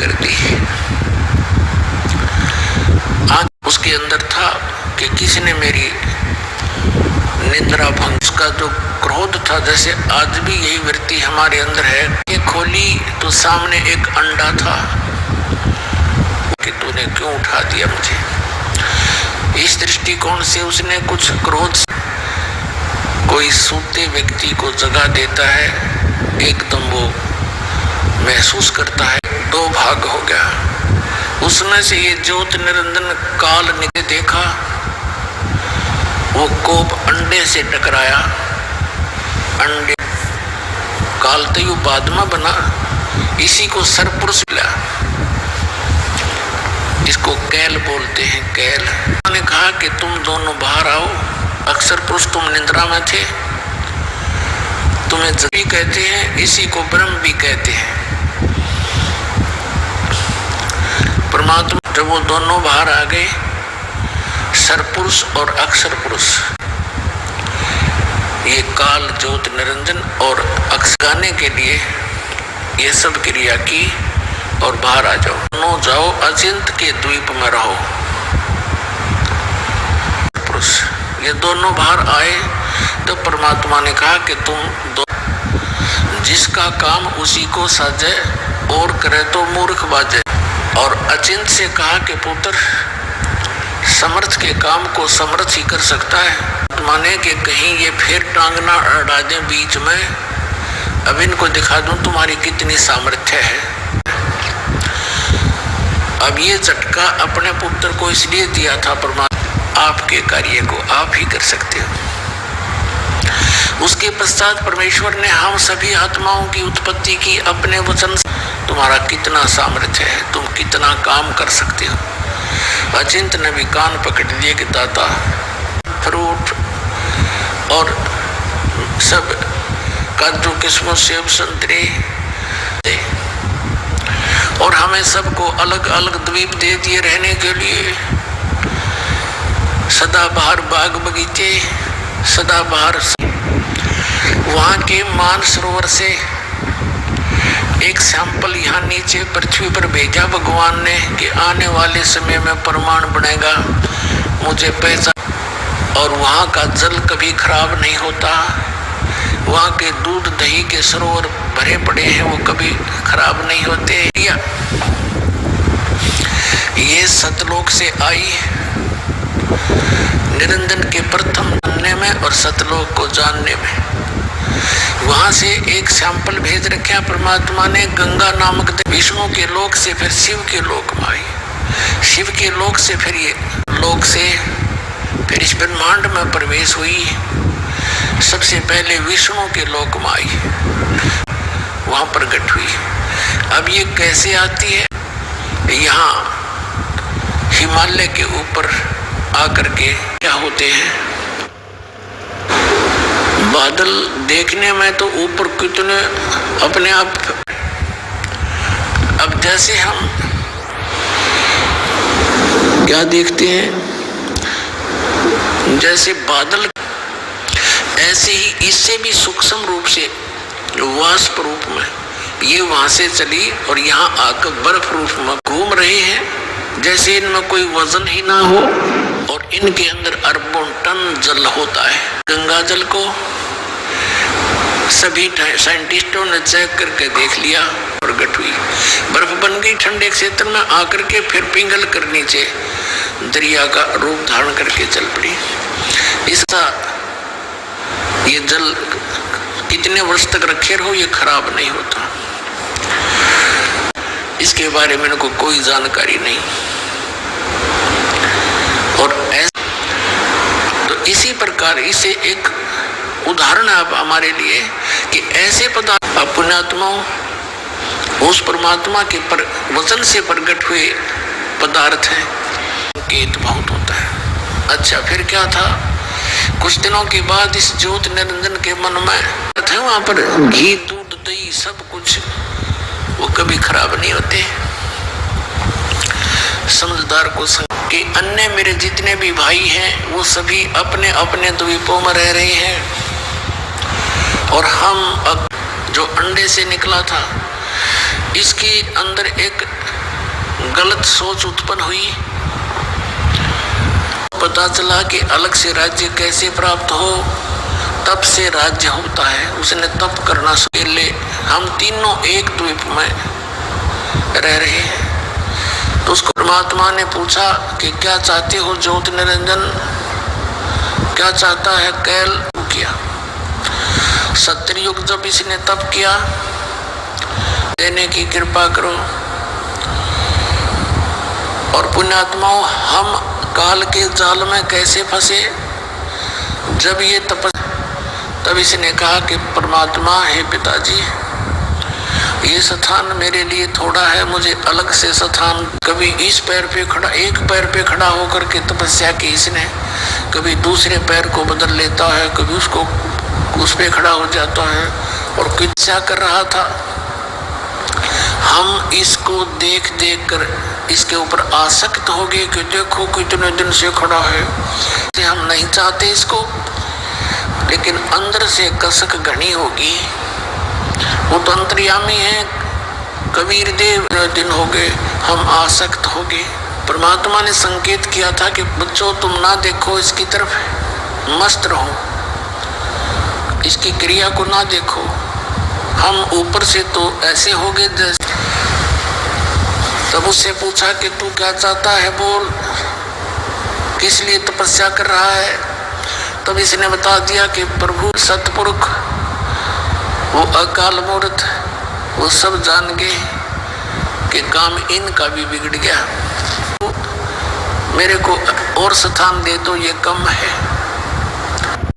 कर दी। आज उसके अंदर था कि किसी ने मेरी निद्रा भंग, उसका जो क्रोध था, जैसे आज भी यही वृत्ति हमारे अंदर है। ये खोली तो सामने एक अंडा था कि तूने क्यों उठा दिया मुझे। इस दृष्टिकोण से उसने कुछ क्रोध, कोई सूते व्यक्ति को जगा देता है, एकदम वो महसूस करता है। दो भाग हो गया, उसमें से ये ज्योत निरंजन काल ने देखा, वो कोप अंडे से टकराया, अंडे काल तयु बाद में बना, इसी को सरपुरुष मिला, इसको कैल बोलते हैं, कैल। उन्होंने कहा कि तुम दोनों बाहर आओ, अक्षर पुरुष तुम निद्रा में थे, तुम्हें जग भी कहते हैं, इसी को ब्रह्म भी कहते हैं। परमात्मा जब वो दोनों बाहर आ गए, सरपुरुष और अक्षर पुरुष, ये काल ज्योत निरंजन और अक्षगाने के लिए ये सब क्रिया की और बाहर आ जाओ, दोनों जाओ अचिंत के द्वीप में रहो। पुरुष ये दोनों बाहर आए तो परमात्मा ने कहा कि तुम दो, जिसका काम उसी को साजे और करे तो मूर्ख बाजे। और अचिंत से कहा कि पुत्र समर्थ के काम को समर्थ ही कर सकता है, माने कि कहीं ये फिर टांग ना अड़ा दे बीच में, अब इनको दिखा दूं तुम्हारी कितनी सामर्थ्य है। अब ये झटका अपने पुत्र को इसलिए दिया था परमात्मा, आपके कार्य को आप ही कर सकते हो। उसके पश्चात परमेश्वर ने हम सभी आत्माओं की उत्पत्ति की अपने वचन से, तुम्हारा कितना सामर्थ्य है, तुम कितना काम कर सकते हो। अचिंत ने भी कान पकड़ लिए कि दाता फ्रूट और सब काजू किस्मों सेब संतरे दे, और हमें सबको अलग अलग द्वीप दे दिए रहने के लिए, सदाबहार बाग बगीचे, सदाबहार। वहाँ के मानसरोवर से एक सैंपल यहाँ नीचे पृथ्वी पर भेजा भगवान ने कि आने वाले समय में प्रमाण बनेगा, मुझे पहचान। और वहाँ का जल कभी खराब नहीं होता, वहाँ के दूध दही के सरोवर भरे पड़े हैं, वो कभी खराब नहीं होते। ये सतलोक से आई, निरंजन के प्रथम जानने में और सतलोक को जानने में। वहां से एक सैंपल भेज रखे परमात्मा ने, गंगा नामक विष्णु के लोक से फिर शिव के लोक में आई, शिव के लोक से फिर ये लोक से फिर इस ब्रह्मांड में प्रवेश हुई। सबसे पहले विष्णु के लोक में आई, वहां प्रकट हुई। अब ये कैसे आती है, यहाँ हिमालय के ऊपर आकर के क्या होते हैं, बादल देखने में तो ऊपर कितने अपने आप, अब जैसे हम क्या देखते हैं, जैसे बादल, ऐसे ही इससे भी सूक्ष्म रूप से वाष्प रूप में ये वहां से चली और यहाँ आकर बर्फ रूप में घूम रहे हैं, जैसे इनमें कोई वजन ही ना हो, और इनके अंदर अरबों टन जल होता है। गंगा जल को सभी साइंटिस्टों ने चेक करके देख लिया, प्रकट हुई, बर्फ बन गई ठंडे क्षेत्र में आकर के, फिर पिघल कर नीचे दरिया का रूप धारण करके चल पड़ी। इसका ये जल कितने वर्ष तक रखे रहो ये खराब नहीं होता, इसके बारे में इनको कोई जानकारी नहीं। और तो इसी प्रकार इसे एक उदाहरण है आप हमारे लिए कि ऐसे पदार्थ अपने आत्माओं उस परमात्मा के वचन से प्रकट हुए पदार्थ हैं, केत बहुत होता है। अच्छा फिर क्या था, कुछ दिनों के बाद इस ज्योत निरंजन के मन में थे, वहां पर घी दूध दही सब कुछ वो कभी खराब नहीं होते। समझदार को कि अन्य मेरे जितने भी भाई हैं वो सभी अपने अपने द्वीपों में रह रहे हैं, और हम अब जो अंडे से निकला था इसके अंदर एक गलत सोच उत्पन्न हुई। पता चला कि अलग से राज्य कैसे प्राप्त हो, तप से राज्य होता है। उसने तप करना शुरू ले। हम तीनों एक द्वीप में रह रहे हैं। तो उसको परमात्मा ने पूछा कि क्या चाहते हो ज्योति निरंजन, क्या चाहता है कैल? किया। सत्युग जब इसने तप किया, देने की कृपा करो। और पुण्यात्माओं, हम काल के जाल में कैसे फंसे? जब ये तब इसने कहा कि परमात्मा है पिताजी, ये स्थान मेरे लिए थोड़ा है, मुझे अलग से स्थान, कभी इस पैर पे खड़ा, एक पैर पे खड़ा होकर के तपस्या की इसने, कभी दूसरे पैर को बदल लेता है, कभी उसको उस पे खड़ा हो जाता है और किस्सा कर रहा था। हम इसको देख देख कर इसके ऊपर आसक्त हो गए कि देखो कितने दिन से खड़ा है। हम नहीं चाहते इसको, लेकिन अंदर से कसक घनी होगी। वो तो अंतर्यामी है। कबीर देव दिन हो गए हम आसक्त हो गए। परमात्मा ने संकेत किया था कि बच्चों तुम ना देखो इसकी तरफ, मस्त रहो, इसकी क्रिया को ना देखो। हम ऊपर से तो ऐसे हो गए जैसे। तब उससे पूछा कि तू क्या चाहता है, बोल, किस लिए तपस्या कर रहा है? तब इसने बता दिया कि प्रभु सतपुरुष, वो अकाल मूर्त, वो सब जान गए कि काम इनका भी बिगड़ गया। मेरे को और स्थान दे दो, ये कम है।